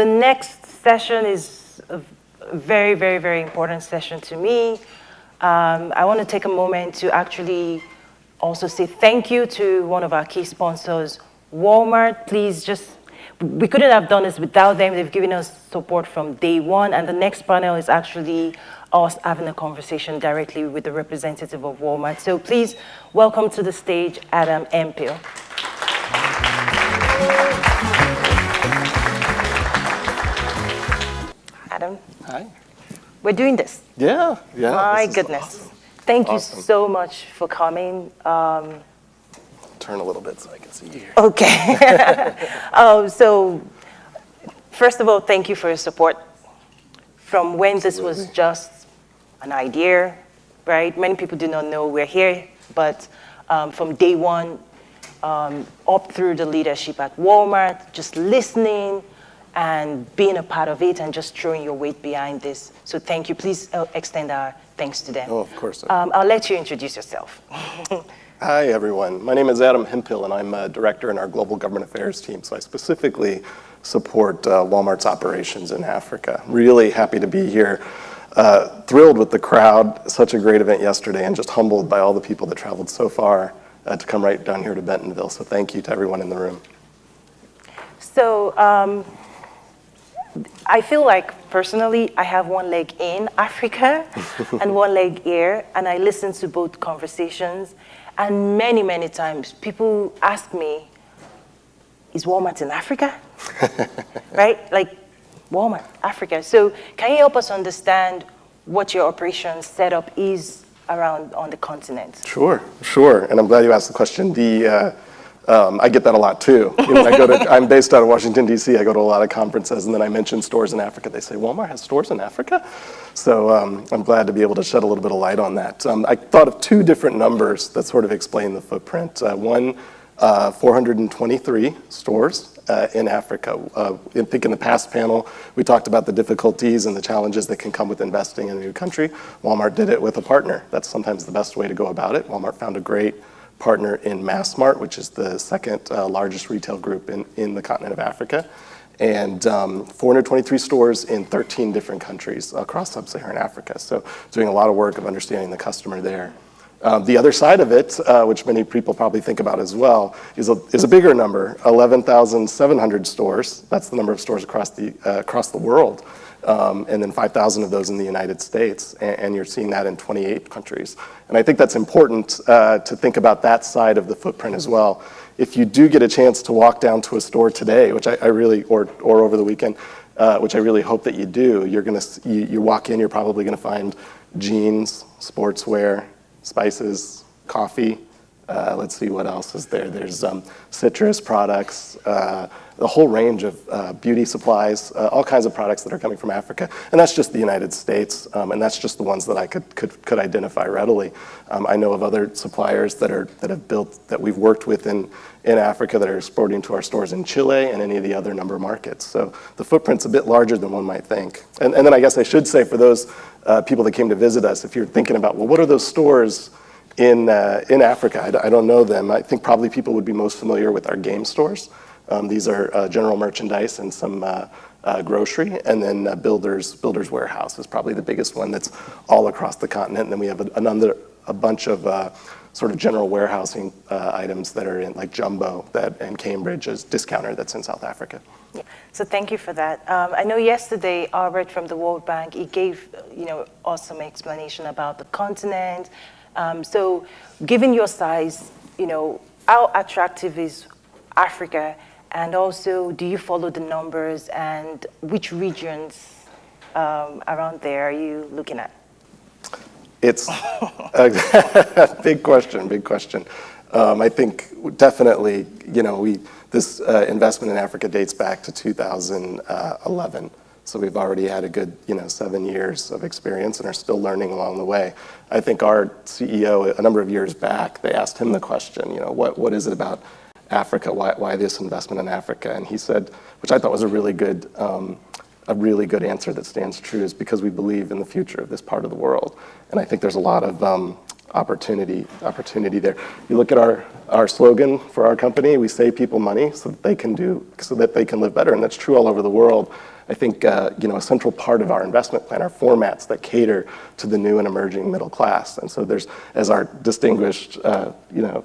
the next session is a very, very, very important session to me. I want to take a moment to actually also say thank you to one of our key sponsors, Walmart. Please we couldn't have done this without them. They've given us support from day one. And the next panel is actually us having a conversation directly with the representative of Walmart. So please welcome to the stage, Adam Empil. Adam. Hi. We're doing this. Yeah. My goodness. Awesome. Thank you so much for coming. Turn a little bit so I can see you here. Okay. So first of all, thank you for your support. From when this was just an idea, right? Many people do not know we're here, but from day one, up through the leadership at Walmart, just listening and being a part of it and just throwing your weight behind this. So thank you. Please extend our thanks to them. Oh, of course. I'll let you introduce yourself. Hi, everyone. My name is Adam Hemphill, and I'm a director in our Global Government Affairs team. So I specifically support Walmart's operations in Africa. Really happy to be here. Thrilled with the crowd. Such a great event yesterday, and just humbled by all the people that traveled so far to come right down here to Bentonville. So thank you to everyone in the room. So I feel like personally I have one leg in Africa and one leg here, and I listen to both conversations. And many, many times people ask me, is Walmart in Africa? Right? Like, Walmart, Africa. So can you help us understand what your operation setup is around on the continent? Sure. And I'm glad you asked the question. I get that a lot too. I'm based out of Washington, D.C. I go to a lot of conferences, and then I mention stores in Africa. They say, Walmart has stores in Africa? So I'm glad to be able to shed a little bit of light on that. I thought of two different numbers that sort of explain the footprint. One, 423 stores in Africa. I think in the past panel, we talked about the difficulties and the challenges that can come with investing in a new country. Walmart did it with a partner. That's sometimes the best way to go about it. Walmart found a great partner in Massmart, which is the second largest retail group in the continent of Africa, and 423 stores in 13 different countries across sub-Saharan Africa. So doing a lot of work of understanding the customer there. The other side of it, which many people probably think about as well, is a bigger number, 11,700 stores. That's the number of stores across the world. And then 5,000 of those in the United States, and you're seeing that in 28 countries. And I think that's important to think about that side of the footprint as well. If you do get a chance to walk down to a store today, which I really, or over the weekend, which I really hope that you do, you walk in, you're probably gonna find jeans, sportswear, spices, coffee. Let's see what else is there. There's citrus products, a whole range of beauty supplies, all kinds of products that are coming from Africa. And that's just the United States, and that's just the ones that I could identify readily. I know of other suppliers that we've worked with in Africa that are exporting to our stores in Chile and any of the other number of markets. So the footprint's a bit larger than one might think. And then I guess I should say for those people that came to visit us, if you're thinking about, well, what are those stores in Africa? I don't know them. I think probably people would be most familiar with our game stores. These are general merchandise and some grocery, and then Builders Warehouse is probably the biggest one that's all across the continent. And then we have a bunch of sort of general warehousing items that are in like Jumbo and Cambridge as Discounter that's in South Africa. Yeah. So thank you for that. I know yesterday Albert from the World Bank, he gave awesome explanation about the continent. So given your size, how attractive is Africa? And also, do you follow the numbers, and which regions around there are you looking at? It's a big question. I think definitely, this investment in Africa dates back to 2011. So we've already had a good, 7 years of experience and are still learning along the way. I think our CEO, a number of years back, they asked him the question, what is it about Africa? Why this investment in Africa? And he said, which I thought was a really good answer that stands true, is because we believe in the future of this part of the world. And I think there's a lot of opportunity there. You look at our slogan for our company, we save people money so that they can live better, and that's true all over the world. I think a central part of our investment plan are formats that cater to the new and emerging middle class. And so there's, as our distinguished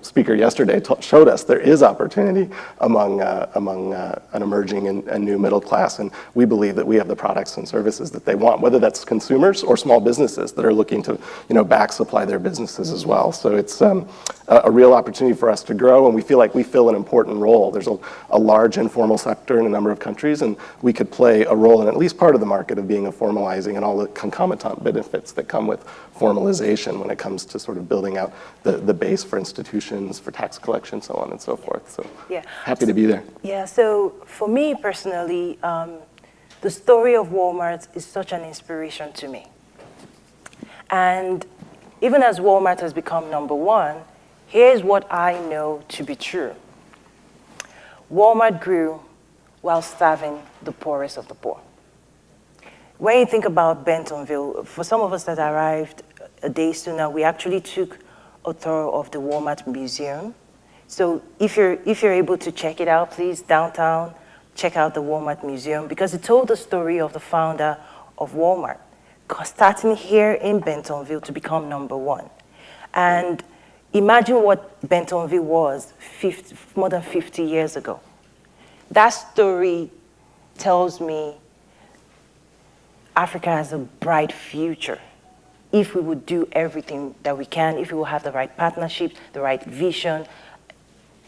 speaker yesterday showed us, there is opportunity among an emerging and new middle class. And we believe that we have the products and services that they want, whether that's consumers or small businesses that are looking to back supply their businesses as well. So it's a real opportunity for us to grow, and we feel like we fill an important role. There's a large informal sector in a number of countries, and we could play a role in at least part of the market of being a formalizing and all the concomitant benefits that come with formalization when it comes to sort of building out the base for institutions, for tax collection, so on and so forth. So happy to be there. Yeah, so for me personally, the story of Walmart is such an inspiration to me. And even as Walmart has become number one, here's what I know to be true. Walmart grew while serving the poorest of the poor. When you think about Bentonville, for some of us that arrived a day sooner, we actually took a tour of the Walmart Museum. So if you're able to check it out, please, downtown, check out the Walmart Museum, because it told the story of the founder of Walmart, starting here in Bentonville to become number one. And imagine what Bentonville was more than 50 years ago. That story tells me Africa has a bright future if we would do everything that we can, if we will have the right partnerships, the right vision.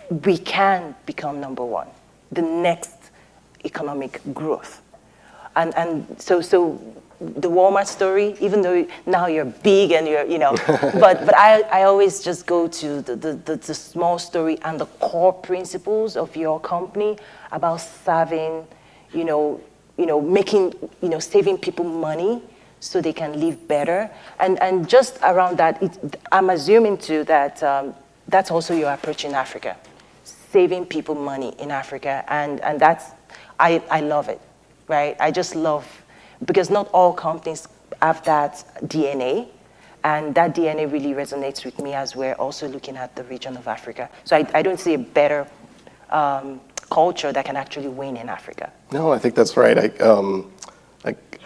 We can become number one, the next economic growth. And so the Walmart story, even though now you're big and but I always just go to the small story and the core principles of your company about serving, making, saving people money so they can live better. And just around that, I'm assuming too that that's also your approach in Africa, saving people money in Africa. And that's, I love it, right? I just love, because not all companies have that DNA, and that DNA really resonates with me as we're also looking at the region of Africa. So I don't see a better culture that can actually win in Africa. No, I think that's right.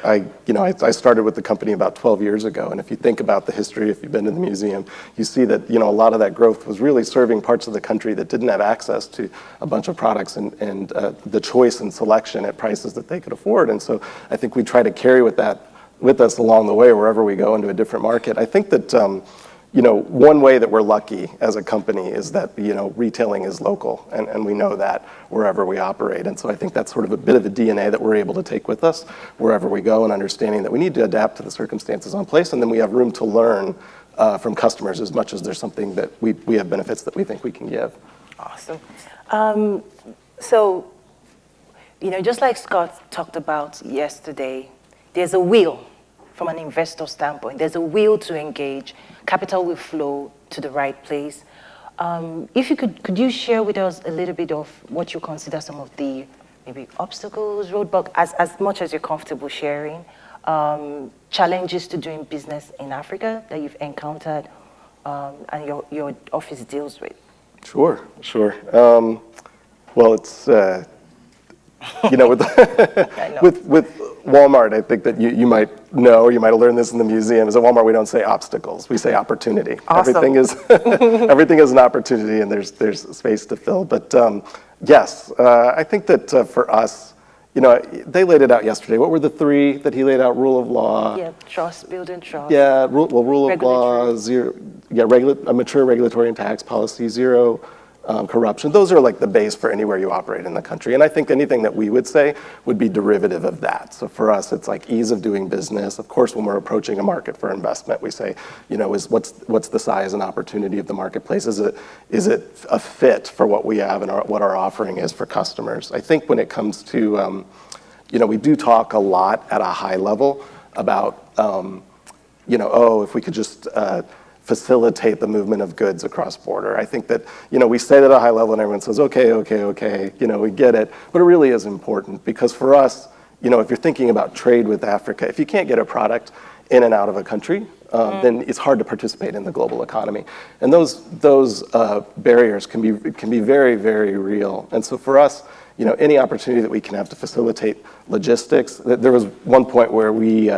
I started with the company about 12 years ago, and if you think about the history, if you've been to the museum, you see that a lot of that growth was really serving parts of the country that didn't have access to a bunch of products and the choice and selection at prices that they could afford. And so I think we try to carry with us along the way wherever we go into a different market. I think that one way that we're lucky as a company is that, retailing is local, and we know that wherever we operate. And so I think that's sort of a bit of a DNA that we're able to take with us wherever we go, and understanding that we need to adapt to the circumstances on place, and then we have room to learn from customers as much as there's something that we have benefits that we think we can give. Awesome. So, just like Scott talked about yesterday, there's a will. From an investor standpoint, there's a will to engage. Capital will flow to the right place. If you could you share with us a little bit of what you consider some of the maybe obstacles, roadblocks, as much as you're comfortable sharing, challenges to doing business in Africa that you've encountered and your office deals with? Sure. Well, it's with Walmart, I think that you might know, or you might have learned this in the museum, is at Walmart we don't say obstacles, we say opportunity. Awesome. Everything is an opportunity, and there's space to fill. But yes, I think that for us, they laid it out yesterday. What were the three that he laid out? Rule of law. Yeah, trust, building trust. Yeah, rule of law, zero. Yeah, a mature regulatory and tax policy, zero. Corruption. Those are like the base for anywhere you operate in the country. And I think anything that we would say would be derivative of that. So for us, it's like ease of doing business. Of course, when we're approaching a market for investment, we say, what's the size and opportunity of the marketplace? Is it a fit for what we have and what our offering is for customers? I think when it comes to, we do talk a lot at a high level about, if we could just facilitate the movement of goods across border. I think that, we say that at a high level and everyone says, okay, we get it. But it really is important because for us, if you're thinking about trade with Africa, if you can't get a product in and out of a country, then it's hard to participate in the global economy. And those barriers can be very, very real. And so for us, any opportunity that we can have to facilitate logistics. There was one point where we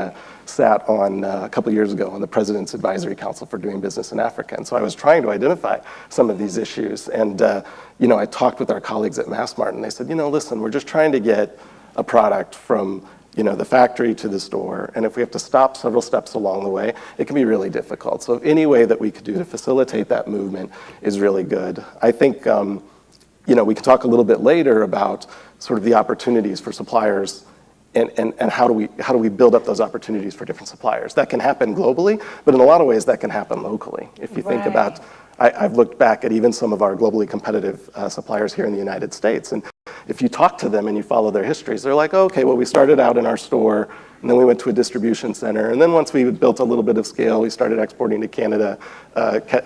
sat on a couple of years ago on the President's Advisory Council for Doing Business in Africa. And so I was trying to identify some of these issues. And I talked with our colleagues at Massmart, and they said, listen, we're just trying to get a product from the factory to the store. And if we have to stop several steps along the way, it can be really difficult. So any way that we could do to facilitate that movement is really good. I think we can talk a little bit later about sort of the opportunities for suppliers and how do we build up those opportunities for different suppliers. That can happen globally, but in a lot of ways that can happen locally. If you think about, I've looked back at even some of our globally competitive suppliers here in the United States, and if you talk to them and you follow their histories, they're like, okay, well, we started out in our store, and then we went to a distribution center, and then once we built a little bit of scale, we started exporting to Canada,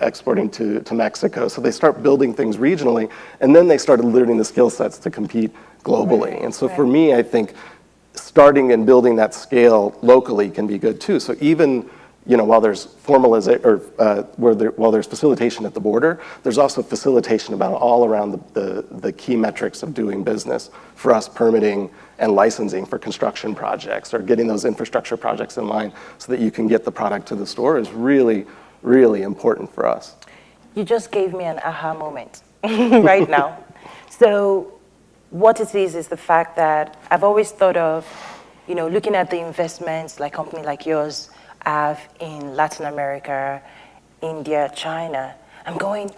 exporting to Mexico. So they start building things regionally, and then they started learning the skill sets to compete globally. And so for me, I think starting and building that scale locally can be good too. So even while there's formalization or while there's facilitation at the border, there's also facilitation about all around the key metrics of doing business. For us, permitting and licensing for construction projects or getting those infrastructure projects in line so that you can get the product to the store is really, really important for us. You just gave me an aha moment right now. So what it is the fact that I've always thought of, looking at the investments like company like yours have in Latin America, India, China. I'm going,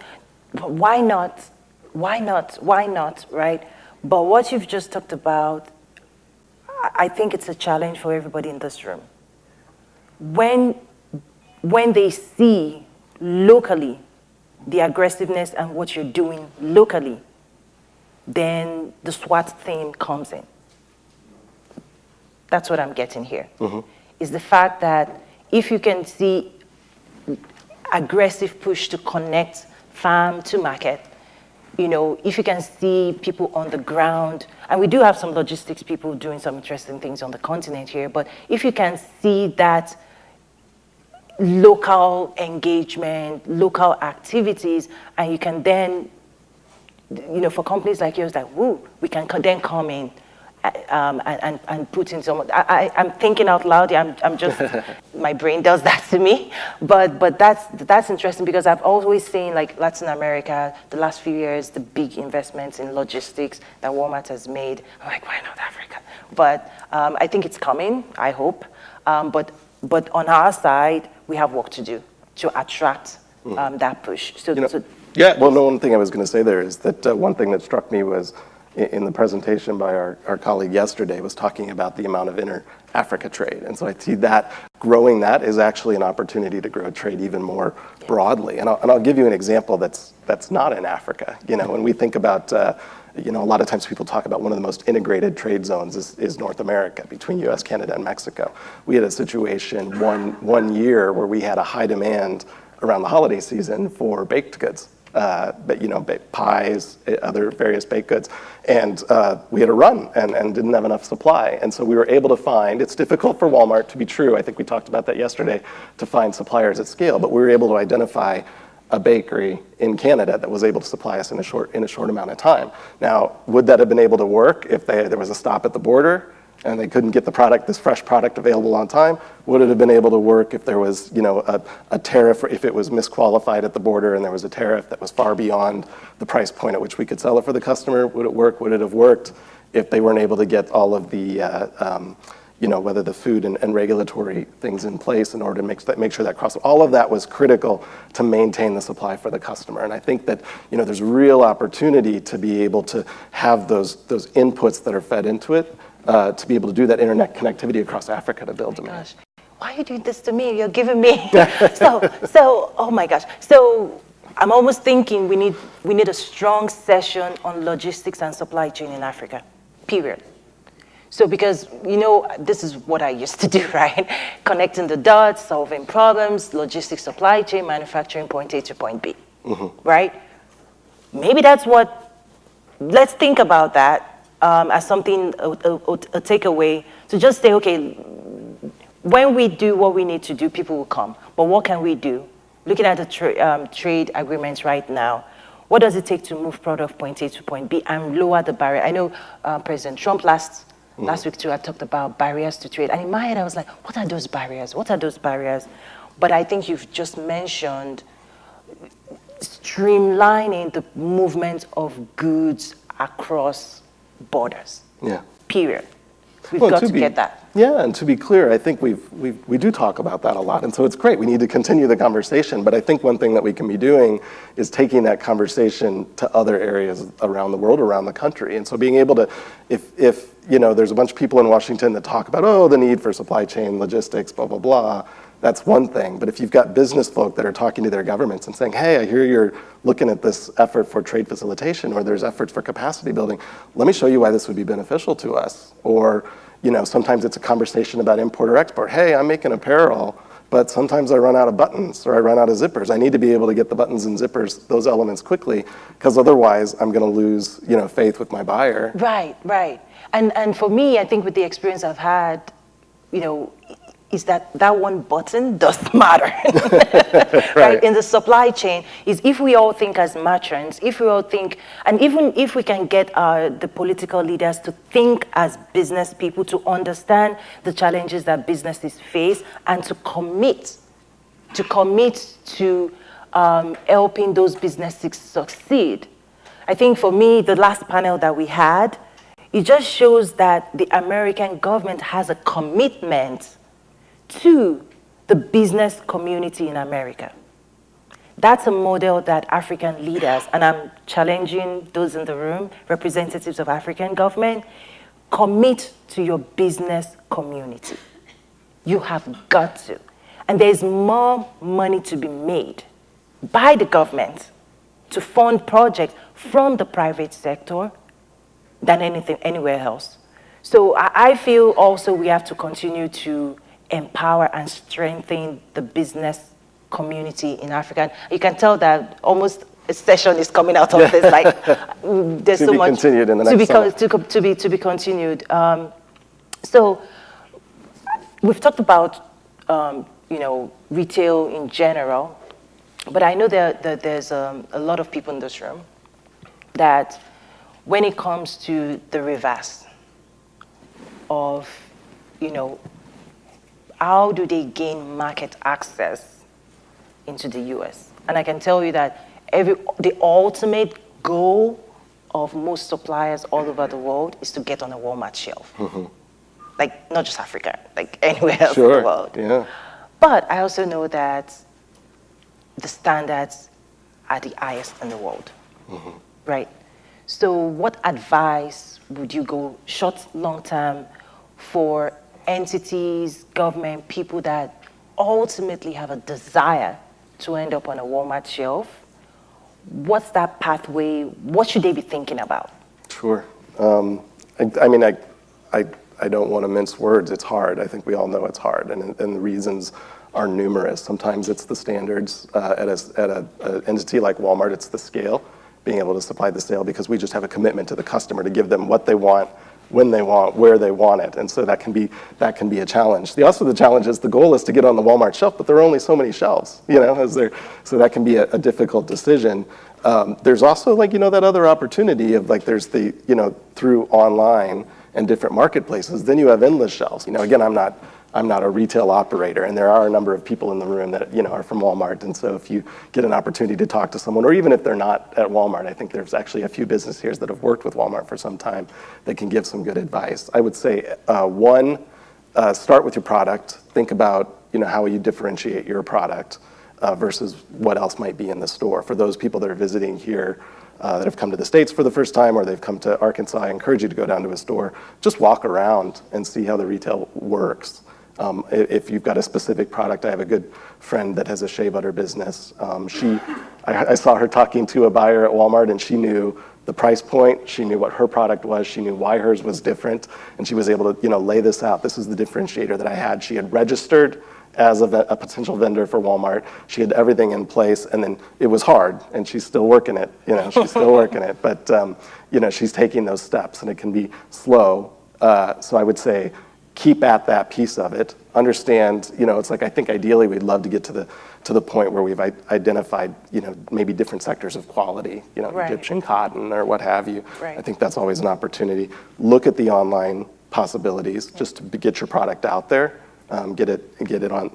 but why not? Why not? Why not, right? But what you've just talked about, I think it's a challenge for everybody in this room. When they see locally the aggressiveness and what you're doing locally, then the SWAT thing comes in. That's what I'm getting here. Is the fact that if you can see aggressive push to connect farm to market, if you can see people on the ground, and we do have some logistics people doing some interesting things on the continent here, but if you can see that local engagement, local activities, and you can then for companies like yours, we can then come in and put in some. I'm thinking out loud. I'm just my brain does that to me. But that's interesting because I've always seen like Latin America the last few years the big investments in logistics that Walmart has made. I'm like, why not Africa? But I think it's coming. I hope. But on our side, we have work to do to attract that push. Yeah, well, no, one thing I was going to say there is that one thing that struck me was in the presentation by our colleague yesterday was talking about the amount of inter-Africa trade. And so I see that growing that is actually an opportunity to grow trade even more broadly. And I'll give you an example that's not in Africa. When we think about, a lot of times people talk about one of the most integrated trade zones is North America between US, Canada, and Mexico. We had a situation one year where we had a high demand around the holiday season for baked goods. Pies, other various baked goods. And we had a run and didn't have enough supply. And so we were able to find, it's difficult for Walmart to be true, I think we talked about that yesterday, to find suppliers at scale, but we were able to identify a bakery in Canada that was able to supply us in a short amount of time. Now, would that have been able to work if there was a stop at the border and they couldn't get this fresh product available on time? Would it have been able to work if there was, a tariff, or if it was misqualified at the border and there was a tariff that was far beyond the price point at which we could sell it for the customer? Would it work? Would it have worked if they weren't able to get all of the, whether the food and regulatory things in place in order to make sure that cross? All of that was critical to maintain the supply for the customer. And I think that, there's real opportunity to be able to have those inputs that are fed into it, to be able to do that internet connectivity across Africa to build demand. Gosh, why are you doing this to me? You're giving me so oh my gosh. So I'm almost thinking we need a strong session on logistics and supply chain in Africa. Period. So because this is what I used to do, right? Connecting the dots, solving problems, logistics, supply chain, manufacturing, point A to point B. Right? Maybe that's let's think about that. As something, a takeaway, to just say, okay, when we do what we need to do, people will come. But what can we do? Looking at the trade agreements right now, what does it take to move product point A to point B and lower the barrier? I know President Trump last week too, I talked about barriers to trade. And in my head, I was like, what are those barriers? What are those barriers? But I think you've just mentioned streamlining the movement of goods across borders. Yeah. Period. We've got to get that. Yeah, and to be clear, I think we do talk about that a lot, and so it's great. We need to continue the conversation, but I think one thing that we can be doing is taking that conversation to other areas around the world, around the country, and so being able to, if there's a bunch of people in Washington that talk about, the need for supply chain logistics, blah, blah, blah, that's one thing. But if you've got business folk that are talking to their governments and saying, hey, I hear you're looking at this effort for trade facilitation, or there's efforts for capacity building, let me show you why this would be beneficial to us. Or, sometimes it's a conversation about import or export. Hey, I'm making apparel, but sometimes I run out of buttons or I run out of zippers. I need to be able to get the buttons and zippers, those elements quickly, because otherwise I'm going to lose, faith with my buyer. Right. And for me, I think with the experience I've had, is that one button does matter, right? In the supply chain, is if we all think as merchants, if we all think, and even if we can get the political leaders to think as business people, to understand the challenges that businesses face, and to commit to helping those businesses succeed. I think for me, the last panel that we had, it just shows that the American government has a commitment to the business community in America. That's a model that African leaders, and I'm challenging those in the room, representatives of African government, commit to your business community. You have got to. And there's more money to be made by the government to fund projects from the private sector than anywhere else. So I feel also we have to continue to empower and strengthen the business community in Africa. You can tell that almost a session is coming out of this. Like there's so much continued in the next summit. to be continued. So we've talked about retail in general, but I know there's a lot of people in this room that when it comes to the reverse of how do they gain market access into the US? And I can tell you that the ultimate goal of most suppliers all over the world is to get on a Walmart shelf. Mm-hmm. Like, not just Africa, like anywhere else in the world. Yeah. But I also know that the standards are the highest in the world, right? So what advice would you go short, long term for entities, government, people that ultimately have a desire to end up on a Walmart shelf? What's that pathway? What should they be thinking about? Sure. I don't want to mince words. It's hard. I think we all know it's hard, and the reasons are numerous. Sometimes it's the standards. At an entity like Walmart, it's the scale, being able to supply the sale, because we just have a commitment to the customer to give them what they want, when they want, where they want it, and so that can be a challenge. The challenge is the goal is to get on the Walmart shelf, but there are only so many shelves, so that can be a difficult decision. There's also that other opportunity of there's the through online and different marketplaces, then you have endless shelves. Again, I'm not a retail operator, and there are a number of people in the room that are from Walmart, and so if you get an opportunity to talk to someone, or even if they're not at Walmart, I think there's actually a few businesses that have worked with Walmart for some time that can give some good advice. I would say, one, start with your product. Think about how you differentiate your product versus what else might be in the store. For those people that are visiting here, that have come to the States for the first time, or they've come to Arkansas, I encourage you to go down to a store, just walk around and see how the retail works. If you've got a specific product, I have a good friend that has a shea butter business. I saw her talking to a buyer at Walmart, and she knew the price point, she knew what her product was, she knew why hers was different, and she was able to lay this out. This is the differentiator that I had. She had registered as a potential vendor for Walmart. She had everything in place, and then it was hard, and she's still working it. She's still working it, but she's taking those steps, and it can be slow. So I would say, keep at that piece of it. understand, it's like I think ideally we'd love to get to the point where we've identified, maybe different sectors of quality, Right. Egyptian cotton or what have you. Right. I think that's always an opportunity. Look at the online possibilities just to get your product out there, get it on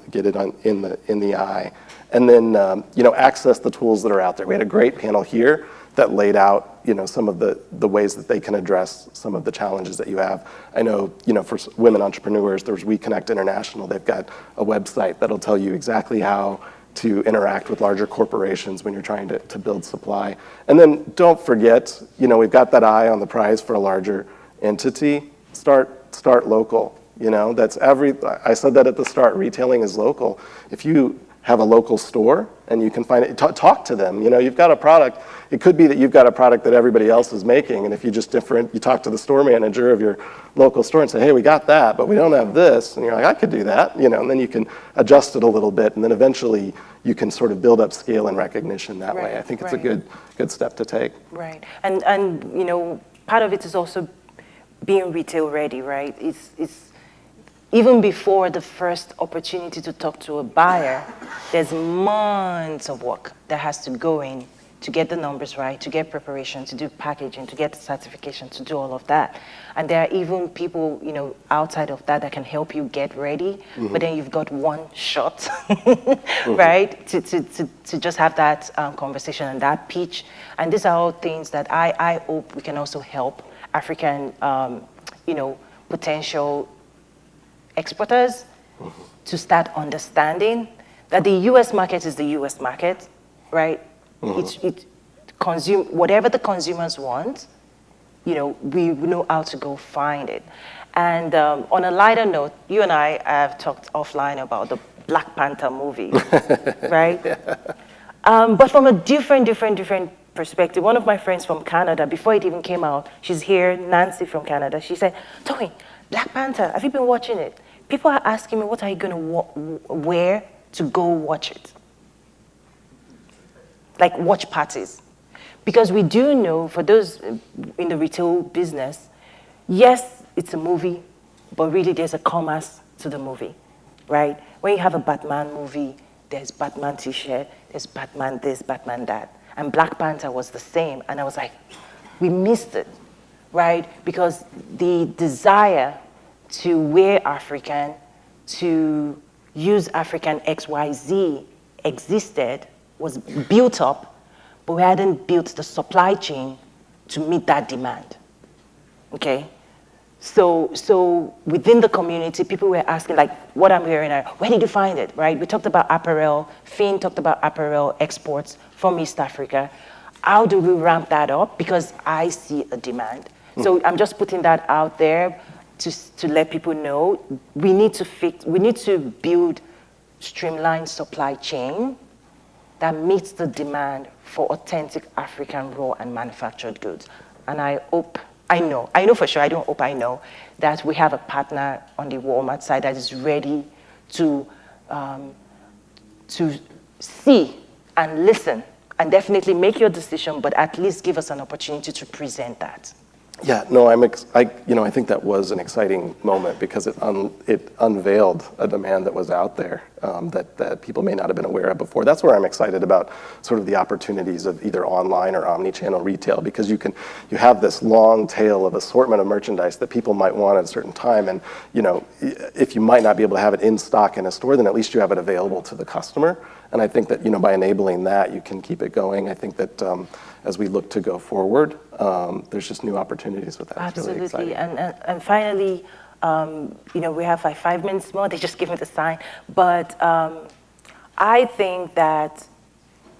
in the eye, and then access the tools that are out there. We had a great panel here that laid out some of the ways that they can address some of the challenges that you have. I know for women entrepreneurs, there's We Connect International. They've got a website that'll tell you exactly how to interact with larger corporations when you're trying to build supply. And then don't forget, we've got that eye on the prize for a larger entity. Start local. I said that at the start. Retailing is local. If you have a local store and you can find it, talk to them. You've got a product. It could be that you've got a product that everybody else is making, and if you talk to the store manager of your local store and say, hey, we got that, but we don't have this, and you're like, I could do that, and then you can adjust it a little bit, and then eventually you can sort of build up scale and recognition that way. I think it's a good step to take. Right, and part of it is also being retail ready, right? It's even before the first opportunity to talk to a buyer, there's months of work that has to go in to get the numbers right, to get preparation, to do packaging, to get the certification, to do all of that. And there are even people, outside of that can help you get ready, but then you've got one shot, right? To just have that conversation and that pitch. And these are all things that I hope we can also help African, potential exporters to start understanding that the U.S. market is the U.S. market, right? It consume whatever the consumers want. We know how to go find it. And on a lighter note, you and I have talked offline about the Black Panther movie, right? But from a different perspective. One of my friends from Canada, before it even came out, she's here, Nancy from Canada. She said, Toyin, Black Panther, have you been watching it? People are asking me, what are you going to wear to go watch it? Like watch parties. Because we do know, for those in the retail business, yes, it's a movie, but really there's a commerce to the movie, right? When you have a Batman movie, there's Batman t-shirt, there's Batman this, Batman that. And Black Panther was the same. And I was like, we missed it, right? Because the desire to wear African, to use African XYZ existed, was built up, but we hadn't built the supply chain to meet that demand, okay? So within the community, people were asking, like, what I'm hearing, where did you find it, right? We talked about apparel. Finn talked about apparel exports from East Africa. How do we ramp that up? Because I see a demand. So I'm just putting that out there to let people know we need to build streamlined supply chain that meets the demand for authentic African raw and manufactured goods. And I know for sure, I know that we have a partner on the Walmart side that is ready to see and listen and definitely make your decision, but at least give us an opportunity to present that. Yeah, no, I think that was an exciting moment because it unveiled a demand that was out there that people may not have been aware of before. That's where I'm excited about sort of the opportunities of either online or omni-channel retail, because you have this long tail of assortment of merchandise that people might want at a certain time, and if you might not be able to have it in stock in a store, then at least you have it available to the customer. And I think that by enabling that, you can keep it going. I think that as we look to go forward, there's just new opportunities with that. Absolutely. It's really exciting. And finally, we have like 5 minutes more. They just give me the sign. But I think that,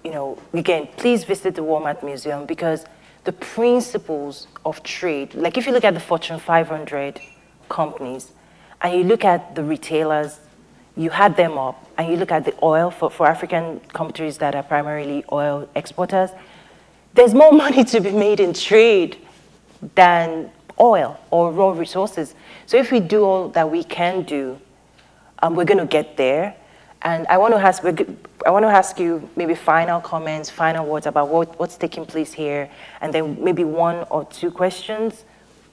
again, please visit the Walmart Museum, because the principles of trade, like if you look at the Fortune 500 companies and you look at the retailers, you add them up, and you look at the oil for African countries that are primarily oil exporters, there's more money to be made in trade than oil or raw resources. So if we do all that we can do, we're going to get there. And I want to ask you maybe final comments, final words about what's taking place here, and then maybe 1 or 2 questions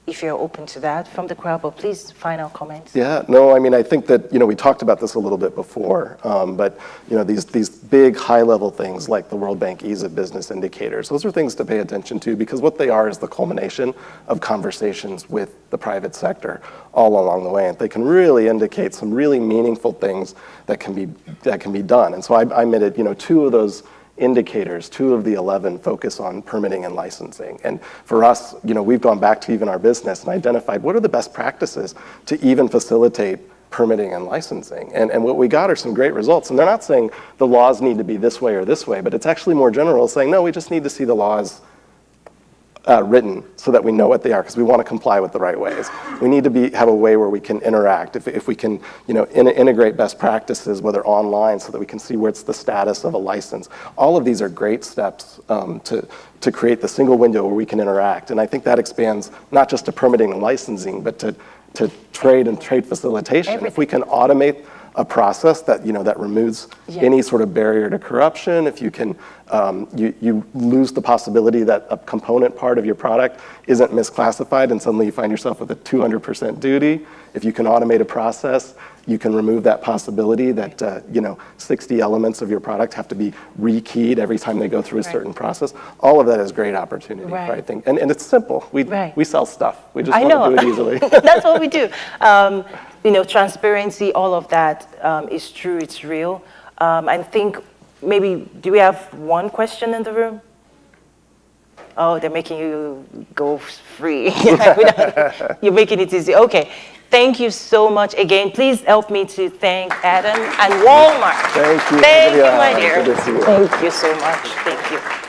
if you're open to that from the crowd, but please, final comments. Yeah, no, I mean, I think that, we talked about this a little bit before, but, these big high-level things like the World Bank Ease of Business indicators, those are things to pay attention to because what they are is the culmination of conversations with the private sector all along the way. And they can really indicate some really meaningful things that can be done. And so I admitted, 2 of those indicators, 2 of the 11 focus on permitting and licensing. And for us, we've gone back to even our business and identified what are the best practices to even facilitate permitting and licensing. And what we got are some great results. And they're not saying the laws need to be this way or this way, but it's actually more general, saying, no, we just need to see the laws written so that we know what they are, because we want to comply with the right ways. We need to have a way where we can interact. If we can, integrate best practices, whether online, so that we can see what's the status of a license. All of these are great steps to create the single window where we can interact. And I think that expands not just to permitting and licensing, but to trade and trade facilitation. Everything. If we can automate a process that that removes any sort of barrier to corruption. If you can, you lose the possibility that a component part of your product isn't misclassified and suddenly you find yourself with a 200% duty. If you can automate a process, you can remove that possibility that 60 elements of your product have to be rekeyed every time they go through a certain process. All of that is great opportunity, I think. And it's simple. We sell stuff. We just want to do it easily. That's what we do. Transparency, all of that is true, it's real. I think maybe, do we have one question in the room? Oh, they're making you go free. You're making it easy. Okay. Thank you so much again. Please help me to thank Adam and Walmart. Thank you. Thank you, my dear. Good to see you. Thank you so much. Thank you.